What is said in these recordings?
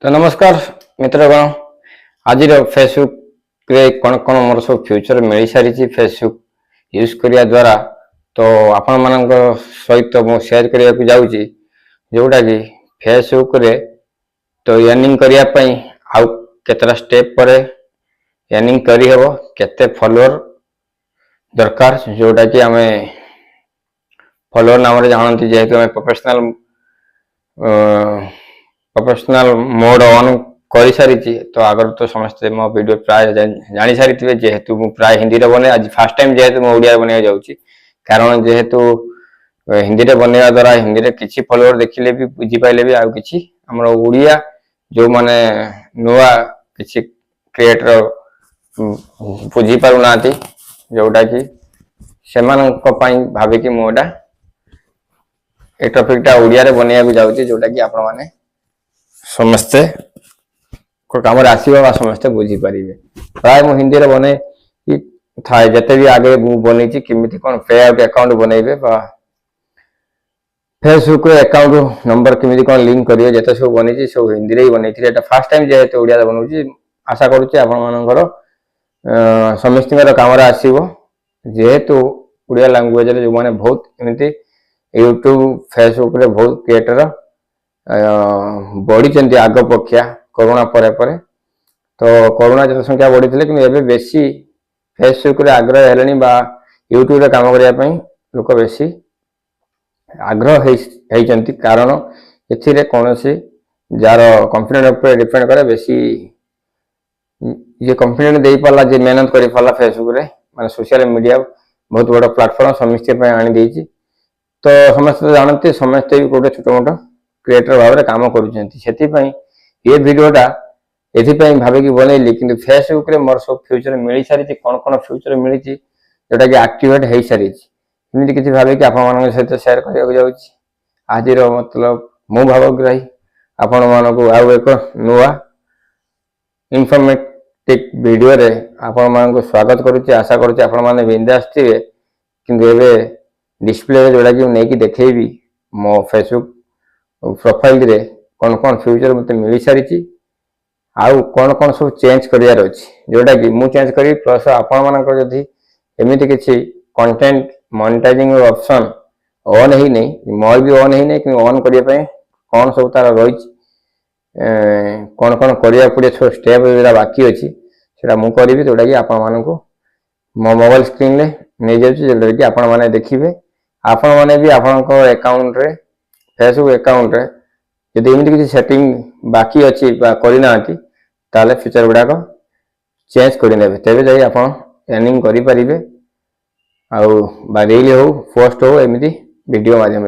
तो नमस्कार मित्रगण। आज फेसबुक रे कौन कौन मोर सब फ्यूचर मिल सारी फेसबुक यूज करिया द्वारा तो आपण मान सहित मु शेयर करने को जाऊँगी जोटा कि फेसबुक रे तो अर्निंग करिया पई आउ केतरा स्टेप पर अर्निंग करी हेबो केते फॉलोअर दरकार जोटा कि आमे फॉलोअर नाम रे जानती जेहेतु आमे प्रोफेशनल मोड ऑन कर सारी तो आगर तो समस्ते मो वीडियो प्राय जानी सारी जेहेतु मु प्राय हिंदी रे बने आज फर्स्ट टाइम जेहेतु मो ओडिया बने जाउची कारण जेहेतु हिंदी रे बनेवा द्वारा हिंदी रे किछि फॉलोअर देखिले भी बुझी पाइले भी आउ किछि हमर ओडिया जो माने नुवा किछि क्रिएटर बुझी पारु नाती जोटा कि सेमानक पई भाबे कि मोडा ए टॉपिकटा ओडिया रे बनेया भी जाउची जोटा कि आपण माने समस्ते को काम आसवा समस्ते बुझी पारे प्राय मु हिंदी रे बने थाए जते भी आगे मु बनी किमिति कोन पे आउट अकाउंट बनेबे फेसबुक अकाउंट नंबर किमिति कोन लिंक करियो जते सब बनी सब हिंदी रे बनै थी एटा फर्स्ट टाइम जेहेतु ओडिया बनउची आशा करूची आपण मानकर समस्तिंगर काम आसीबो जेहेतु ओडिया लैंग्वेज रे जो माने बहुत एमिति यूट्यूब फेसबुक रे बहुत क्रिएटर बढ़ी आग पक्षा कोरोना परे तो कोरोना जनसंख्या बढ़ी कि बेसी फेसबुक रे आग्रह हेलेनी बा यूट्यूब रे काम करिया पई लोक बेसी आग्रह हेइचंती कारण एथिरे कोनोसी जार कॉन्फिडेंस ऊपर डिपेंड करे बेसी ये कॉन्फिडेंस देई पाला जे मेहनत करि पाला फेसबुक रे माने सोशल मीडिया बहुत बड़ा प्लेटफॉर्म समस्ते पई आनी देइची तो समस्त जानते समस्ते भी गोटे छोट मोट क्रिएटर भाव में काम करुँच ये वीडियोटा ये भावे कि बनइली कि फेसबुक रे मोर सब फ्यूचर मिल सारी कौन कौन फ्यूचर मिली जोटा कि एक्टिवेट हो सारी एमती किसी भावे कि आपण सहित शेयर करने आज मतलब मु भावग्राही आपण मानक आउ एक नुआ इनफॉर्मेटिव वीडियो रे आपण मानक स्वागत करुच्ची आशा करुच्ची आपण माने बिंदास थे किंतु एबे डिस्प्ले जोड़ा कि नहीं देखेबी मो फेसबुक प्रोफाइल रे कौन कौन फ्यूचर मत मिल सारी आउ कौन कौन सब चेंज करार अच्छी जोटा कि मु चेंज करी प्लस आपण मानकर जदि एमती किसी कंटेंट मोनेटाइजिंग ऑप्शन ऑन ही नहीं मोर भी ऑन ही नहीं कि ऑन करने कौन सब तार रही कौन कौन करिया पड़े सब स्टेप जोड़ा बाकी अच्छी से मुझे करी जोटा कि आपण मानक मो मोबाइल स्क्रीन रे नहीं जाऊँगी जोटा कि आपण मैंने देखिए आपण मैंने भी आपणक अकाउंट रे फेसबुक अकाउंट रे यदि एमती किसी सेटिंग बाकी अच्छी करना ताले फीचर गुड़ाक चेंज करदे तेज जाए आप अर्निंग करें आउ रील हो पोस्ट हो एमती वीडियो माध्यम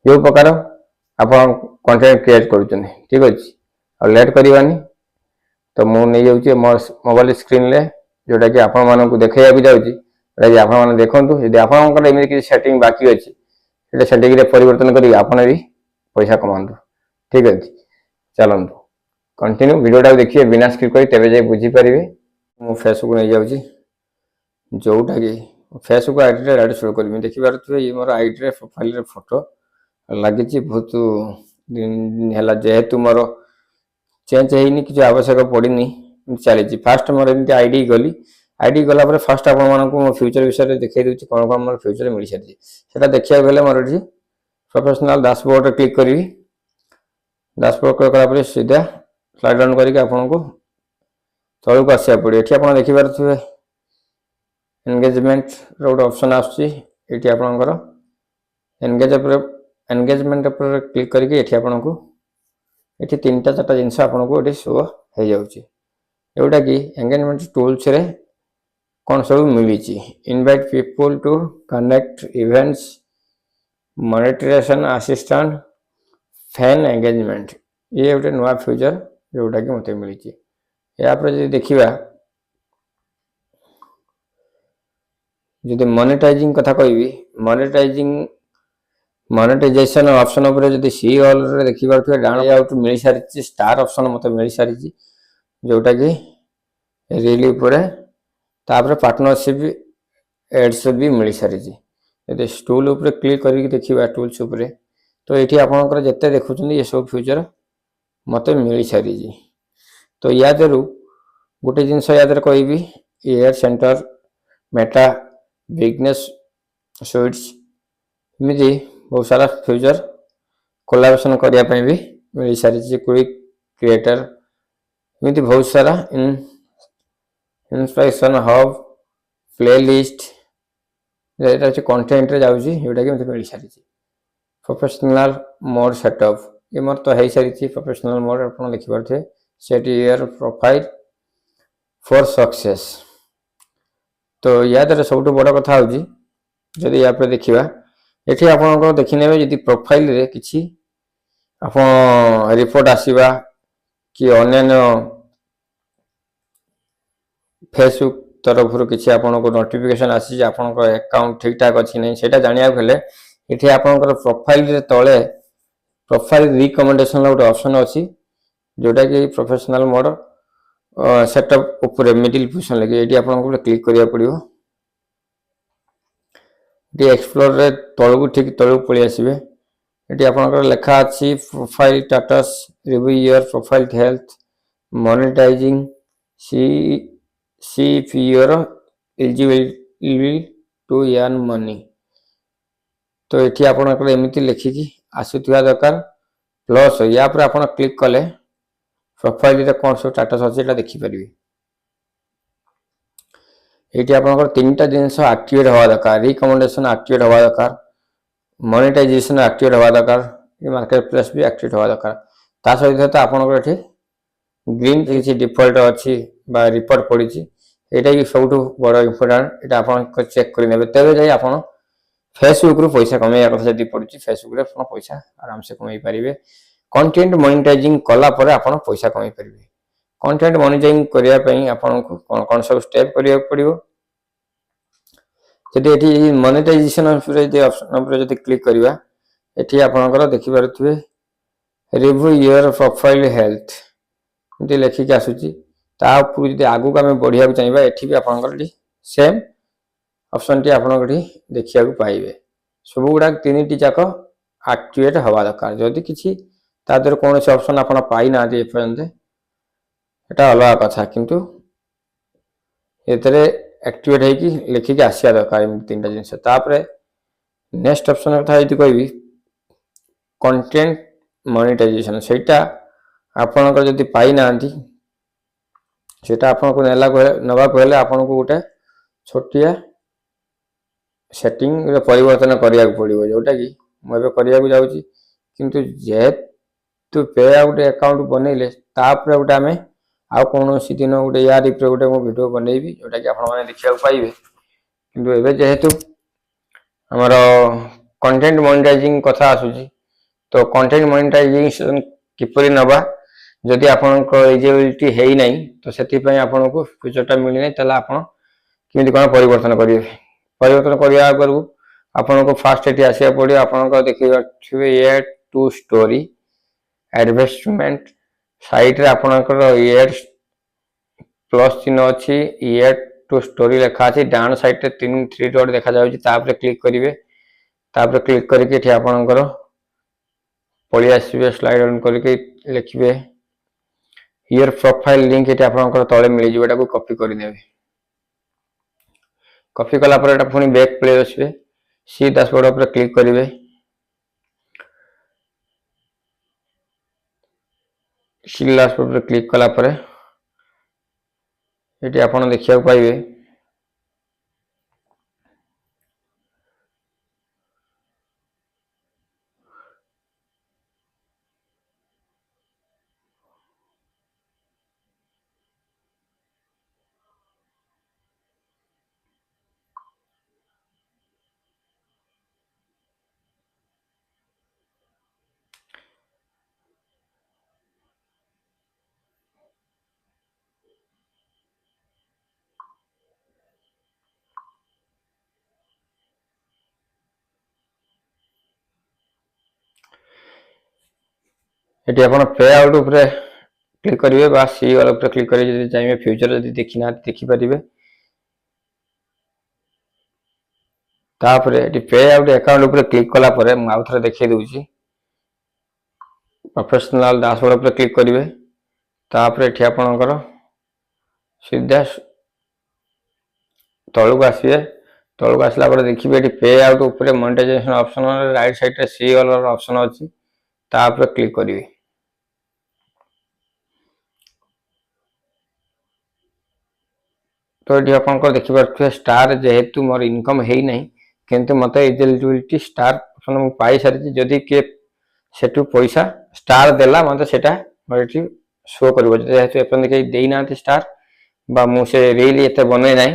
जो प्रकार आप कंटेंट क्रिएट कर ठीक अच्छे और लेट करवानी तो मुझे नहीं जाऊँगी मो मोबाइल स्क्रीन रे जोटा कि आपण मानक देखा भी जाऊँगी आप देखूँ यदि आपमती किसी सेटिंग बाकी अच्छी सेटिंग रे परिवर्तन करी आपने भी पैसा कमातु ठीक अच्छे चलतु कंटिन्यू वीडियोटा देखिए बिना स्किप करी तेरे जाए बुझीपारे मु फेसबुक नहीं जाऊँगी जोटा कि फेसबुक आईडी रे शुरू करी देखी पारे ये मोर आईडी रे प्रोफाइल रे फोटो लगी बहुत दिन है जेहेतु मोर चेंज होनी किसी आवश्यक पड़नी चली फास्ट मोर एमती आईडी गली आईडी गला फास्ट आप मो फ्यूचर विषय देखा दूसरी कौन कौन मोर फ्यूचर मिल सारी से देखा गले मोर ये प्रोफेशनल डैशबोर्ड क्लिक करी डैशबोर्ड क्लिक करा सीधा स्लाइड डाउन करके आपन को तलक आसा पड़े ये आप देखिपे एंगेजमेंट रोड ऑप्शन आसुची आपणकर एंगेजमेंट पर क्लिक करके ये आपन को ये 3-4 जिनस आपन को ये शो हो जाऊँगी जोटा कि एंगेजमेंट टूल्स रे कौन सब मिली invite people to connect events monetization assistant fan engagement ये गोटे नुआ फ्यूचर जोटा कि मत मिली यापर जो देखा जो मोनेटाइजिंग कथा कहि मोनेटाइजेशन ऑप्शन उपर जो सी ऑल रे देखि पारथि डाउन आउट मिल सारी स्टार ऑप्शन मत मिल सारी जोटा कि रील उपर तापर पार्टनरशिप एड्स भी मिल सारी यदि टूल उपर क्लिक करके देखा टूल्स उपर तो ये आपंकर जिते देखुं ये सब फ्यूचर मते मिल सारी। तो या गोटे जिनस या कहबी air centre Meta business sweets एमती बहुत सारा फ्यूचर कोलाबोरेशन करने भी मिल सारी। क्विक क्रिएटर एमती बहुत सारा inspiration hub play list content रे जाउची जोटा कि मते मिल सारी। प्रोफेशनल मोड सेटअप ये मोर तो है सारी। प्रोफेशनल मोड आप लिखि पारे set your profile for success. तो या द्वारा सब बड़ कथा हूँ जदि या देखा ये आप देखने जदि प्रोफाइल रे किसी आप रिपोर्ट आसवा कि अन्य फेसबुक तरफ किसी आपन को नोटिफिकेशन आसी आपन अकाउंट ठीक ठाक अच्छी नहीं से जाना ये आपंकर प्रोफाइल रे तले प्रोफाइल रिकमेंडेशन गोटे ऑप्शन अच्छी जोटा कि प्रोफेशनल मोड सेटअप ऊपर मिडिल पोजिशन लगे ये आपको क्लिक करिया पड़ो। ये एक्सप्लोर रे तलू ठीक तलू पलि आसबे ये आपंकर लेखा अच्छी profile status review your profile health monetising see if your eligible to earn money. तो ये आपंकर एमती लिखिकी आसुवा दरकार प्लस या पर आप क्लिक कले प्रोफाइल कौन सब स्टेटस अच्छे देखिपारे। ये आपंकर तीन टा जिनस एक्टिवेट हवा दरकार रिकमेंडेशन एक्टिवेट हवा दरकार मोनेटाइजेशन एक्टिवेट हवा दरकार मार्केट प्लेस भी एक्टिवेट हवा दरकार ता सहित तो आपंकर ये ग्रीन किसी डिफॉल्ट अच्छी रिपोर्ट पड़ी यहाँ कि सब बड़ इम्पोर्टाट ये आप चेक करेंगे तेज जाए आप फेसबुक रु पैसा कमाइया कथा जब पड़ी फेसबुक रे पैसा आराम से कमाई पारे। कंटेंट मोनेटाइजिंग कला परे आपण पैसा कमाई पारे। कंटेंट मोनेटाइजिंग करने आपन को कौन कौन सब स्टेप करिया पड़िबो जदि ये मोनेटाइजेशन ऑप्शन जब क्लिक करवा ये आपंकर देखिपे रिव्यू योर प्रोफाइल हेल्थ ये लिखिक आसूची जब आगू आम बढ़िया चाहिए ये भी आपंकर सेम ऑप्शन टी आप देखा पाइबे सब गुड़ा तीन टी जाक एक्टिवेट हवा दरकार जदि किसी तादर कौन से ऑप्शन आप पाई ना एपर्यंत एटा अलग कथा किंतु ये एक्टिवेट होगी लिखिक आसिया दरकार तीन टा जिनस। नेक्स्ट ऑप्शन कथा यदि कहबी कंटेंट मोनेटाइजेशन सेटा आपनकर जदि पाई ना सेटा आपनको नवा कहले आपनको गोटे छोटिया सेटिंग परिवर्तन करने पड़ो जोटा कि मुझे करने जाऊँगी किंतु जेहेतु पे आउट अकाउंट बनइले तापर गोटे आम आउ कौन सी दिन गोटे या गोटे मो वीडियो बनइबी जोटा कि आप देखा पाइबे किंतु एबे जेहेतु हमर कंटेंट मोनेटाइजिंग कथा आसुची तो कंटेंट मोनेटाइजेशन किपरि नबा जदि आपनको एलिजिबिलिटी है ही नहीं तो से आपको फ्यूचरटा मिली नहीं ताला आपण केमि कोन परिवर्तन करिवे परिवर्तन करिया आगु आपनको फास्ट एटी आसिया पड़ो आपनको देखिबे ये टू स्टोरी एडवर्टाइजमेंट साइट रे आपनकर एड प्लस चिन्ह अच्छी ये टू स्टोरी लिखा अच्छी डाउन साइड रे तीन थ्री डॉट देखा जाउची तापर क्लिक करिवे तापर क्लिक करके एठी आपनकर पळि आसीबे स्लाइड ऑन करके लिखिबे योर प्रोफाइल लिंक एठी आपनकर तळे मिलि जिवो एटा को कॉपी करि नेबे कॉपी कला पर एटा पुनी बैक प्ले आसीबे सी डैशबोर्ड पर क्लिक करिवे सी डैशबोर्ड पर क्लिक कला पर ये आप देखा पाइबे ये आप पे आउट उपर क्लिक करेंगे बा सी वाला उपर क्लिक करेंगे चाहिए फ्यूचर जब देखी ना देखिपारे तापर पे आउट अकाउंट उपर क्लिक कला आउ थे देखे दूसरी प्रोफेशनल डैशबोर्ड पर क्लिक करेंगे तापर एठी आपनकर सीधा तलू आसवे तलू आसला देखिए ये पे आउट ऊपर मोनेटाइजेशन ऑप्शन राइट साइड रे सी ऑल ऑप्शन अच्छी तापर क्लिक करेंगे तो ये आपको देखिए स्टार जेहेतु मोर इनकम है ना किंतु मत एलिजिबिलिटी स्टार ऑप्शन पाई सारी जदि किए सेठू पैसा स्टार देला मत सेटा ये शो कर जेहेतु एपन कहीं देना स्टार बा मुझे रील ये बन ना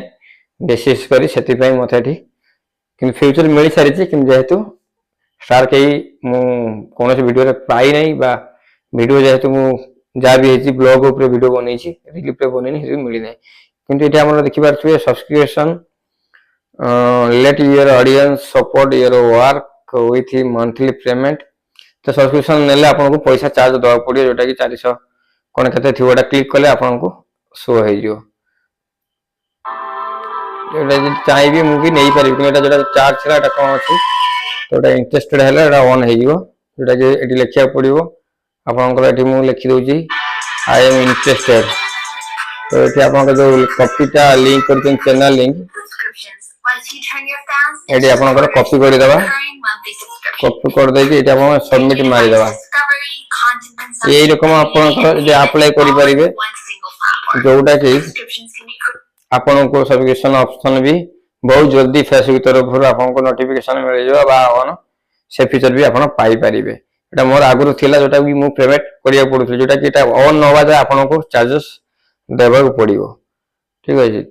बेसीस करी से मत कि फ्यूचर मिल सारी कि जेहेतु स्टार कहीं कौन वीडियो पाई ना बा वीडियो जेहेतु मुझे जहाँ भी ब्लॉग उपर वीडियो बनई रील बनई मिली ना किंतु ये आम देखिए subscription let your audience support your work with monthly payment तो सब्सक्रिप्शन नेले आपको पैसा चार्ज दवा पड़ो जोटा कि 400 कौन के थी क्लिक कले आपको शो हो चाहिए मुझे नहीं पारि जो चार्ज था कौन अच्छी तो इंटरेस्टेड है ऑन होटा कि ये लिखा पड़ो आपंकर मुझे लिखिदे आई एम इंटरेस्टेड तो ये आप जो कॉपीटा लिंक कर चैनल लिंक ये आपंकर कॉपी करदे कॉपी कर दे सबमिट मारिदे यही रकम आपंकर अप्लाई करेंगे जोटा कि आपन को सब्सक्रिप्शन ऑप्शन भी बहुत जल्दी फेसबुक तरफ आपको नोटिफिकेशन मिल जाए से फीचर भी आप पाई पारिबे एटा मोर आगुरु थिला जोटा कि मु पेमेंट करिया पड़ुथि जोटा कि एटा ऑन नवा जाय आपन को चार्जेस देबा को पड़िबो ठीक है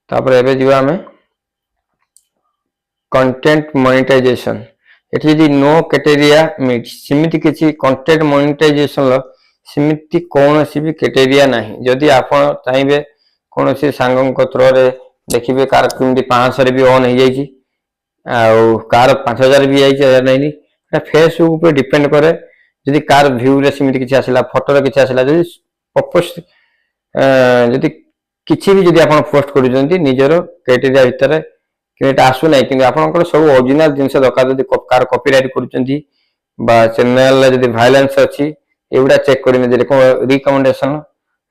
तापर एबे जीवा हमें कंटेंट मोनेटाइजेशन एठी जी नो क्राइटेरिया मीट सिमिति किछि कंटेंट मोनेटाइजेशन ल सिमिति कोनोसी भी क्राइटेरिया नाही जदि आपन चाहिबे कोनोसी सांगंक थ्रो रे देखिबे कार किमि 500 रे भी ऑन हो जाई छी आ कार 5000 भी आई छी नहीं फेसबुक पे डिपेंड करे जदि कार व्यू रे सिमिति किछि आसला फोटो रे किछि आसला जदि पर्पस जदि किछि भी जदि आपण पोस्ट करू जंती निजरो क्राइटेरिया भीतर कि आसु ना कि आपनकर सब ओरिजिनल जिनस दरकार जदि कार कॉपीराइट करूचंती बा चैनल रे जदि वायलेंस अछि एवडा चेक करिने जे रिकमेंडेशन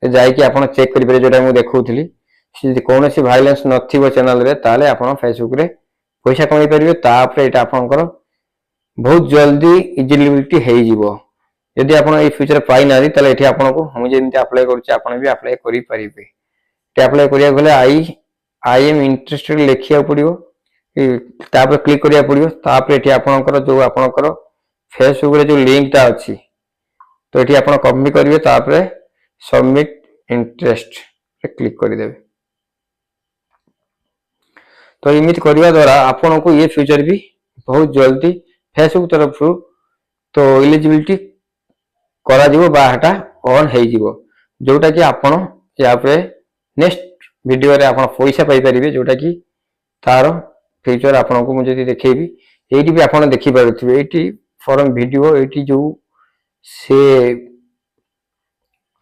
जाय कि आपण चेक करि पारे जोटा मु देखौथली से कोन सी वायलेंस नथिबो चैनल रे ताले आपण फेसबुक रे पैसा कमाई परिबे तापर एटा आपनकर बहुत जल्दी इजिलिबिलिटी हो जिवो यदि आपण ए फ्यूचर पाई नारी तले एठी आपण को हम जेंति अप्लाई करूची आपण भी अप्लाई करि परिबे ते अप्लाई करिया गले आई एम इंटरेस्टेड लिखिया पड़ियो तापर क्लिक करिया पड़ियो तापर एठी आपनकर जो आपनकर फेसबुक रे जो लिंक ता अछि तो एठी आपण कॉपी करिवे तापर सबमिट इंटरेस्ट रे क्लिक करि देबे तो इमित करने द्वारा आपन को ये फ्यूचर भी बहुत जल्दी फेसबुक तरफ तो एलिजिबिलिटी करा जीवो बाटा ऑन हो जीवो जोटा कि आपन या पे नेक्स्ट वीडियो रे आपन पैसा पाई परिबे जोटा कि तार फ्यूचर आपन को मुझे देखेबी एटी भी आपन देखि पारुथिबे एटी फॉरम वीडियो एटी जो से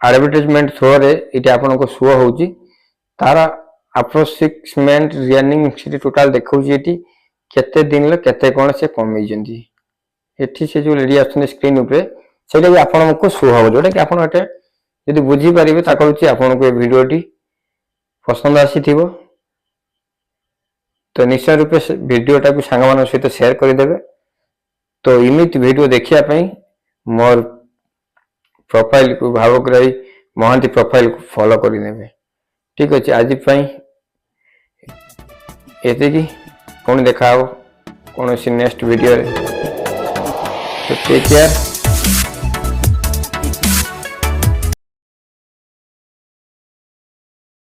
एडवर्टाइजमेंट थ्रो रे एटी आपन को शो होउची तारा अप्रोक्सीमेट रनिंग से टोटल देखौची एटी केते दिन ले केते कोन से कमै जंती एठी से जो लेडी आछन स्क्रीन ऊपर सेटा भी आपन को शो हो जोटा कि आपन एटे यदि बुझी परिबे ता कहूची आपन को ए वीडियोटी पसंद आसीथिबो तो निश्चय रूप से वीडियोटा को सांग मान सहित शेयर कर देबे तो इमित वीडियो देखिया पई मोर प्रोफाइल को भावग्राही महांती प्रोफाइल को फॉलो कर नेबे ठीक अछि आज पई एते की कौन देखा कौन सी नेक्स्ट वीडियो रे तो टेक केयर।